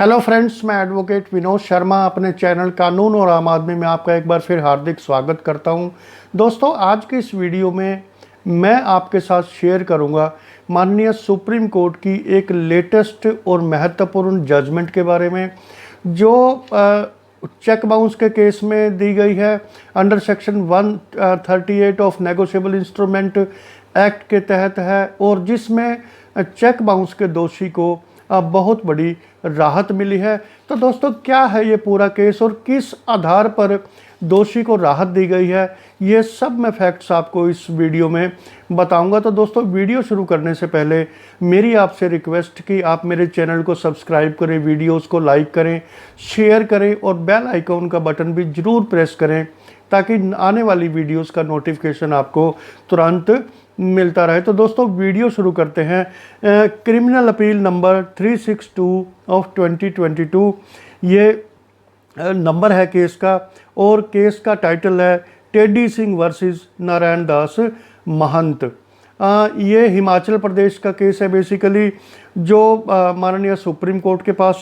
Hello friends, मैं advocate Vinod Sharma अपने channel कानून और आम आदमी में आपका एक बार फिर हार्दिक स्वागत करता हूं। दोस्तों, आज की इस वीडियो में मैं आपके साथ शेयर करूंगा माननीय सुप्रीम कोर्ट की एक लेटेस्ट और महत्वपूर्ण जजमेंट के बारे में, जो चेक बाउंस के केस में दी गई है under section 138 of negotiable instrument act के तहत है, और जिसमें चेक बाउंस के दोषी को बहुत बड़ी राहत मिली है। तो दोस्तों, क्या है ये पूरा केस और किस आधार पर दोषी को राहत दी गई है, ये सब मैं फैक्ट्स आपको इस वीडियो में बताऊंगा। तो दोस्तों, वीडियो शुरू करने से पहले मेरी आपसे रिक्वेस्ट कि आप मेरे चैनल को सब्सक्राइब करें, वीडियोस को लाइक करें, शेयर करें और बेल आइकॉन का बटन भी ज़रूर प्रेस करें, ताकि आने वाली वीडियोस का नोटिफिकेशन आपको तुरंत मिलता रहे। तो दोस्तों, वीडियो शुरू करते हैं। क्रिमिनल अपील नंबर 362 ऑफ 2022 ये नंबर है केस का, और केस का टाइटल है टेडी सिंह वर्सेस नारायण दास महंत। ये हिमाचल प्रदेश का केस है बेसिकली, जो माननीय सुप्रीम कोर्ट के पास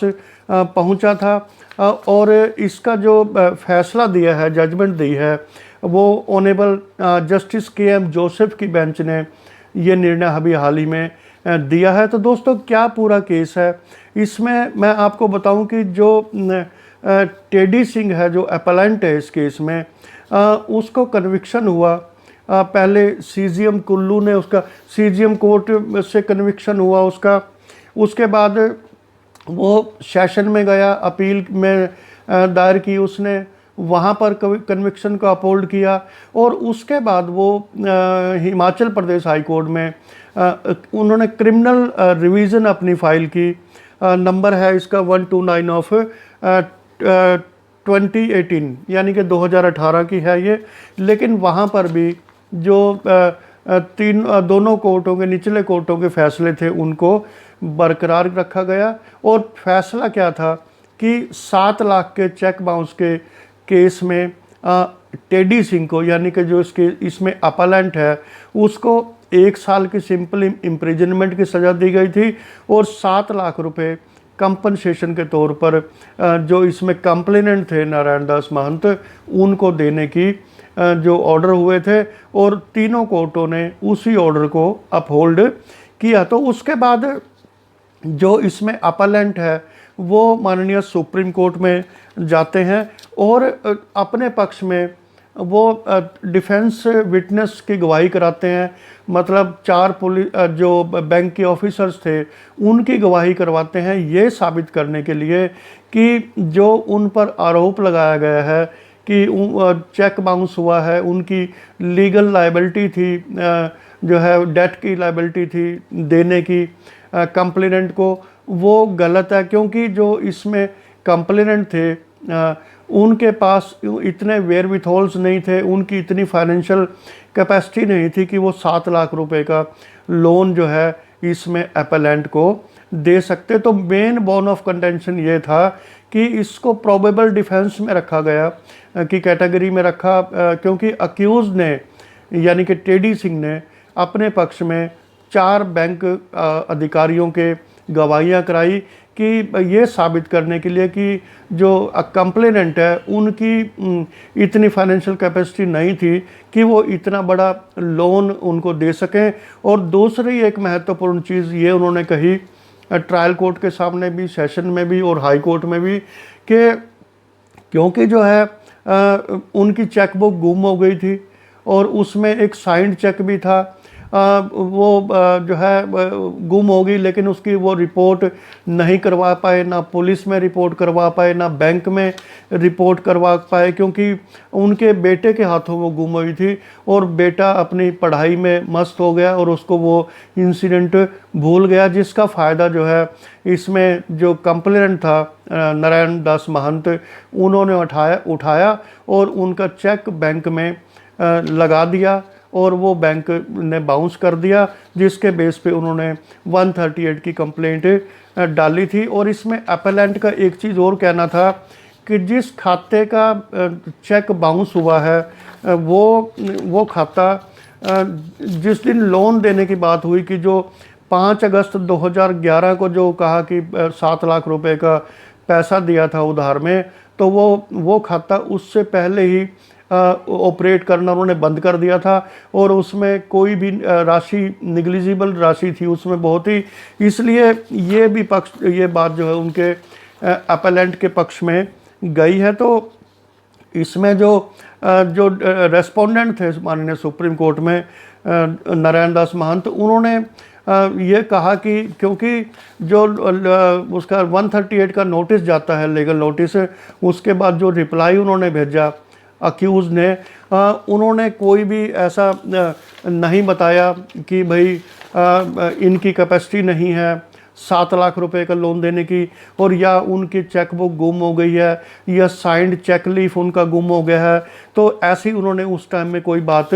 पहुंचा था, और इसका जो फैसला दिया है, जजमेंट दी है, वो ऑनेबल जस्टिस के.एम. जोसेफ की बेंच ने ये निर्णय अभी हाल ही में दिया है। तो दोस्तों, क्या पूरा केस है, इसमें मैं आपको बताऊं कि जो टेडी सिंह है, जो अपलेंट है इस केस में, उसको कन्विक्शन हुआ। पहले सीजीएम कुल्लू ने उसका, सीजीएम कोर्ट से कन्विक्शन हुआ उसका। उसके बाद वो सेशन में गया, अपील में दायर की उसने, वहाँ पर कन्विक्शन को अपहोल्ड किया, और उसके बाद वो हिमाचल प्रदेश हाई कोर्ट में उन्होंने क्रिमिनल रिवीजन अपनी फाइल की। नंबर है इसका 129 ऑफ 2018, यानी कि 2018 की है ये। लेकिन वहाँ पर भी जो दोनों कोर्टों के, निचले कोर्टों के फैसले थे, उनको बरकरार रखा गया। और फैसला क्या था कि 7 लाख के चेक बाउंस के केस में टेडी सिंह को, यानी कि जो इसमें अपलेंट है, उसको 1 साल की सिंपल इम्प्रिजनमेंट की सज़ा दी गई थी, और 7 लाख रुपए कंपनसेशन के तौर पर जो इसमें कंप्लेनेंट थे नारायण दास महंत, उनको देने की जो ऑर्डर हुए थे, और तीनों कोर्टों ने उसी ऑर्डर को अपहोल्ड किया। तो उसके बाद जो इसमें अपलेंट है, वो माननीय सुप्रीम कोर्ट में जाते हैं, और अपने पक्ष में वो डिफेंस विटनेस की गवाही कराते हैं। मतलब 4 पुलिस जो बैंक के ऑफिसर्स थे, उनकी गवाही करवाते हैं, ये साबित करने के लिए कि जो उन पर आरोप लगाया गया है कि चेक बाउंस हुआ है, उनकी लीगल लायबिलिटी थी, जो है डेट की लायबिलिटी थी देने की कंप्लेनेंट को, वो गलत है। क्योंकि जो इसमें कंप्लेनेंट थे, उनके पास इतने वेयरविथॉल्स नहीं थे, उनकी इतनी फाइनेंशियल कैपेसिटी नहीं थी कि वो 7 लाख रुपए का लोन जो है इसमें अपलेंट को दे सकते। तो मेन बोन ऑफ कंटेंशन ये था कि इसको प्रोबेबल डिफेंस में रखा गया, की कैटेगरी में रखा, क्योंकि अक्यूज ने, यानी कि टेडी सिंह ने अपने पक्ष में 4 बैंक अधिकारियों के गवाहियाँ कराई कि ये साबित करने के लिए कि जो कंप्लेनेंट है, उनकी इतनी फाइनेंशियल कैपेसिटी नहीं थी कि वो इतना बड़ा लोन उनको दे सकें। और दूसरी एक महत्वपूर्ण चीज़ ये उन्होंने कही ट्रायल कोर्ट के सामने भी, सेशन में भी और हाई कोर्ट में भी, कि क्योंकि जो है उनकी चेकबुक गुम हो गई थी, और उसमें एक साइंड चेक भी था, वो जो है गुम हो गई, लेकिन उसकी वो रिपोर्ट नहीं करवा पाए, ना पुलिस में रिपोर्ट करवा पाए, ना बैंक में रिपोर्ट करवा पाए, क्योंकि उनके बेटे के हाथों वो गुम हुई थी, और बेटा अपनी पढ़ाई में मस्त हो गया और उसको वो इंसिडेंट भूल गया, जिसका फ़ायदा जो है इसमें जो कंप्लेनेंट था नारायण दास महंत, उन्होंने उठाया और उनका चेक बैंक में लगा दिया, और वो बैंक ने बाउंस कर दिया, जिसके बेस पे उन्होंने 138 की कंप्लेंट डाली थी। और इसमें अपलेंट का एक चीज़ और कहना था कि जिस खाते का चेक बाउंस हुआ है, वो खाता जिस दिन लोन देने की बात हुई, कि जो 5 अगस्त 2011 को जो कहा कि 7 लाख रुपए का पैसा दिया था उधार में, तो वो खाता उससे पहले ही ऑपरेट करना उन्होंने बंद कर दिया था, और उसमें कोई भी राशि निग्लिजिबल राशि थी उसमें बहुत ही, इसलिए ये बात जो है उनके अपलेंट के पक्ष में गई है। तो इसमें जो रेस्पोंडेंट थे माननीय सुप्रीम कोर्ट में नारायण दास महंत, उन्होंने ये कहा कि क्योंकि जो उसका 138 का नोटिस जाता है, लीगल नोटिस, उसके बाद जो रिप्लाई उन्होंने भेजा अक्यूज़ ने, उन्होंने कोई भी ऐसा नहीं बताया कि भाई इनकी कैपेसिटी नहीं है 7 लाख रुपए का लोन देने की, और या उनकी चेकबुक गुम हो गई है, या साइंड चेक लीफ उनका गुम हो गया है। तो ऐसी उन्होंने उस टाइम में कोई बात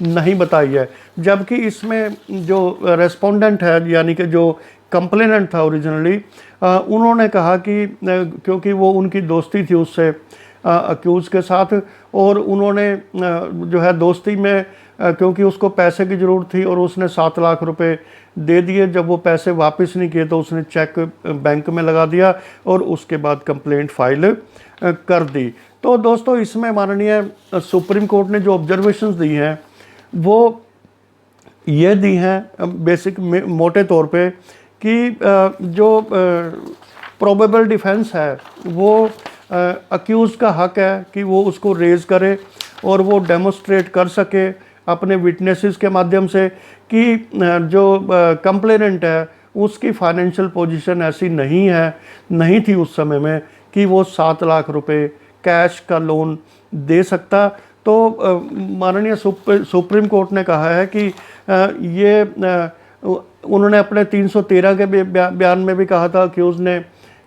नहीं बताई है। जबकि इसमें जो रेस्पोंडेंट है, यानी कि जो कंप्लेनेंट था ओरिजिनली, उन्होंने कहा कि क्योंकि वो उनकी दोस्ती थी उससे अक्यूज़ के साथ, और उन्होंने जो है दोस्ती में क्योंकि उसको पैसे की ज़रूरत थी और उसने 7 लाख रुपए दे दिए, जब वो पैसे वापस नहीं किए तो उसने चेक बैंक में लगा दिया और उसके बाद कंप्लेंट फाइल कर दी। तो दोस्तों, इसमें माननीय सुप्रीम कोर्ट ने जो ऑब्जर्वेशंस दी हैं वो ये दी हैं बेसिक मोटे तौर पे कि जो प्रोबेबल डिफेंस है वो अक्यूज़ का हक है कि वो उसको रेज़ करे और वो डेमोस्ट्रेट कर सके अपने विटनेसेस के माध्यम से कि जो कंप्लेनेंट है उसकी फाइनेंशियल पोजीशन ऐसी नहीं थी उस समय में कि वो 7 लाख रुपए कैश का लोन दे सकता। तो माननीय सुप्रीम कोर्ट ने कहा है कि ये उन्होंने अपने 313 के बयान में भी कहा था अक्यूज़ ने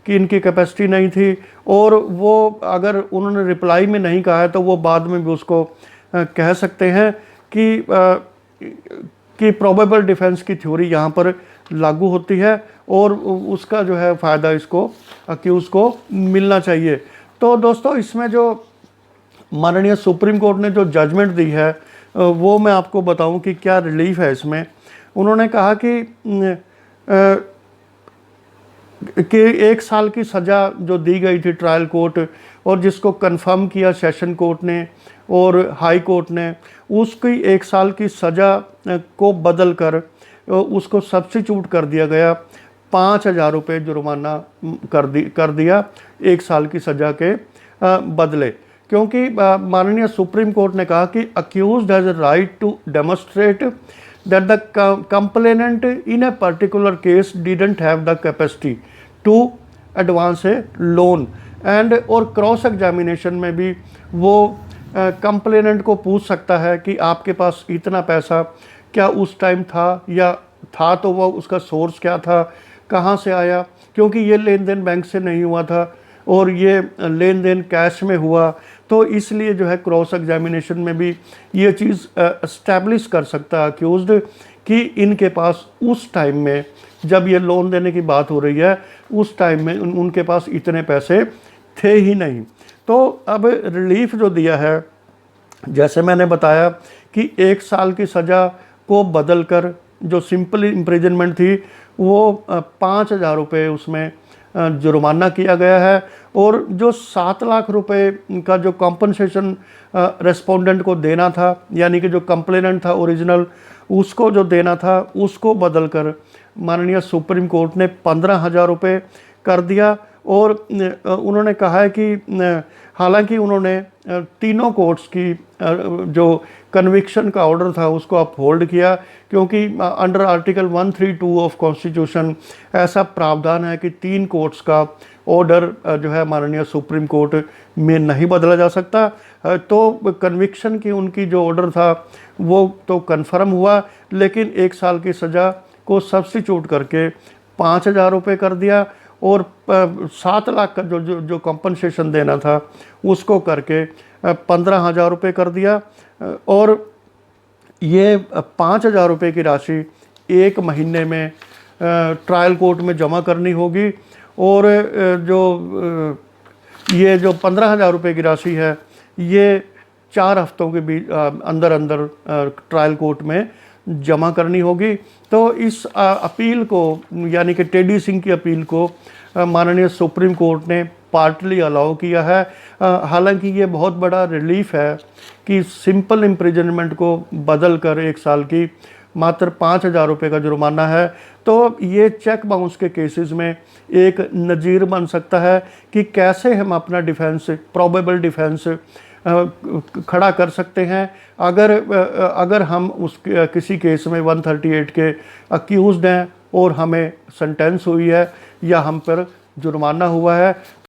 कि इनकी कैपेसिटी नहीं थी, और वो अगर उन्होंने रिप्लाई में नहीं कहा है तो वो बाद में भी उसको कह सकते हैं कि प्रोबेबल डिफेंस की थ्योरी यहाँ पर लागू होती है और उसका जो है फ़ायदा इसको अक्यूज़ को मिलना चाहिए। तो दोस्तों, इसमें जो माननीय सुप्रीम कोर्ट ने जो जजमेंट दी है वो मैं आपको बताऊं कि क्या रिलीफ है इसमें। उन्होंने कहा कि 1 साल की सज़ा जो दी गई थी ट्रायल कोर्ट और जिसको कंफर्म किया सेशन कोर्ट ने और हाई कोर्ट ने, उसकी 1 साल की सज़ा को बदल कर उसको सब्स्टिट्यूट कर दिया गया, 5,000 रुपये जुर्माना कर दिया 1 साल की सज़ा के बदले। क्योंकि माननीय सुप्रीम कोर्ट ने कहा कि accused has a right to demonstrate that the complainant in a particular case didn't have the capacity to advance a loan and, और क्रॉस एग्जामिनेशन में भी वो कंप्लेनेंट को पूछ सकता है कि आपके पास इतना पैसा क्या उस टाइम था, या था तो वो उसका सोर्स क्या था, कहाँ से आया, क्योंकि ये लेन देन बैंक से नहीं हुआ था और ये लेन देन कैश में हुआ। तो इसलिए जो है क्रॉस एग्जामिनेशन में भी ये चीज़ एस्टैब्लिश कर सकता है अक्यूज्ड कि इनके पास उस टाइम में जब ये लोन देने की बात हो रही है उस टाइम में उनके पास इतने पैसे थे ही नहीं। तो अब रिलीफ जो दिया है, जैसे मैंने बताया कि 1 साल की सज़ा को बदलकर जो सिंपल इम्प्रिजनमेंट थी वो 5,000 रुपये उसमें जुर्माना किया गया है, और जो 7 लाख रुपए का जो कॉम्पनसेशन रेस्पोंडेंट को देना था, यानी कि जो कंप्लेनेंट था ओरिजिनल, उसको जो देना था उसको बदलकर माननीय सुप्रीम कोर्ट ने 15,000 रुपये कर दिया। और उन्होंने कहा है कि हालांकि उन्होंने तीनों कोर्ट्स की जो कन्विक्शन का ऑर्डर था उसको अपहोल्ड किया, क्योंकि अंडर आर्टिकल 132 ऑफ कॉन्स्टिट्यूशन ऐसा प्रावधान है कि 3 कोर्ट्स का ऑर्डर जो है माननीय सुप्रीम कोर्ट में नहीं बदला जा सकता। तो कन्विक्शन की उनकी जो ऑर्डर था वो तो कन्फर्म हुआ, लेकिन 1 साल की सज़ा को सब्स्टिट्यूट करके 5,000 रुपये कर दिया, और 7 लाख का जो कॉम्पनसेशन देना था उसको करके 15,000 रुपये कर दिया। और ये 5,000 रुपये की राशि 1 महीने में ट्रायल कोर्ट में जमा करनी होगी, और ये जो 15,000 रुपये की राशि है ये 4 हफ्तों के बीच अंदर ट्रायल कोर्ट में जमा करनी होगी। तो इस अपील को, यानी कि टेडी सिंह की अपील को माननीय सुप्रीम कोर्ट ने पार्टली अलाउ किया है। हालांकि ये बहुत बड़ा रिलीफ है कि सिंपल इम्प्रिजनमेंट को बदल कर 1 साल की मात्र 5,000 रुपये का जुर्माना है। तो ये चेक बाउंस के केसेस में एक नज़ीर बन सकता है कि कैसे हम अपना डिफेंस, प्रोबेबल डिफेंस खड़ा कर सकते हैं अगर हम उस किसी केस में 138 के अक्यूज़ड हैं और हमें सेंटेंस हुई है या हम पर जुर्माना हुआ है।